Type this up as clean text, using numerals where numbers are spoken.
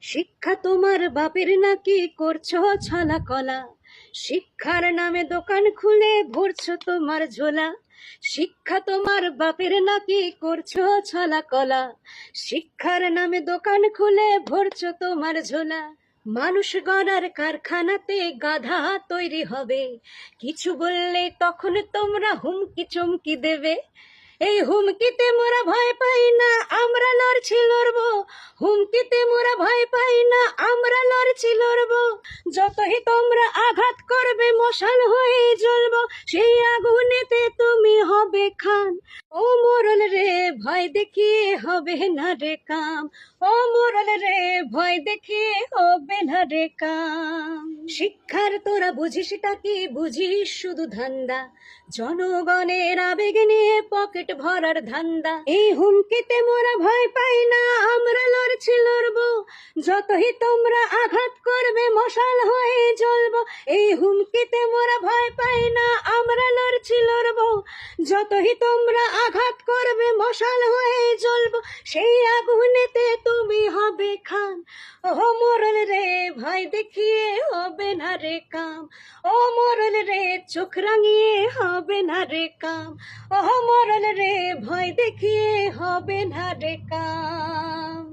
শিক্ষা তোমার বাপের নাকি করছো ছলা কলা, শিক্ষার নামে দোকান খুলে ভরছো তোমার ঝোলা। শিক্ষা তোমার বাপের নাকি করছো ছলা কলা, শিক্ষার নামে দোকান খুলে ভরছো তোমার ঝোলা। মানুষ গড়ার কারখানাতে গাধা তৈরি হবে, কিছু বললে তখন তোমরা হুমকি চমকি দেবে। এই হুমকিতে মোরা ভয় পাই না, আমরা লড়ছি লড়বো। হুমকিতে মোরা ভয় পাই না, আমরা লড়ছি লড়বো। যতই তোমরা আঘাত করবে মশাল হয়ে জ্বলবো, সেই আগুনেতে তুমি হবে খান। ও মোরল রে ভয় দেখিয়ে হবে না রে কাম, ও মোরল রে ভয় দেখিয়ে হবে না রে কাম। শিক্ষার তোরা বুঝিসটা কি? বুঝিস শুধু ধান্দা, জনগণের আবেগ নিয়ে পকেট ভরার ধান্দা। এই হুমকিতে মোরা ভয় পাই না, আমরা লড়ছি লড়বো। যতই তোমরা আঘাত করবে মশাল হয়ে জ্বলবো। এই হুমকিতে মোরা ভয় পাই না, আমরা লড়ছি লড়বো। যতই তোমরা আঘাত করবে মশাল হয়ে জ্বলবো, সেই আগুনেতে তুমি হবে খান। ও মোরল রে ভয় দেখিয়ে হবে না রে কাম, ও মোরল রে চোখ রাঙিয়ে হবে না রে কাম, ও মোরল রে ভয় দেখিয়ে হবে না রে কাম।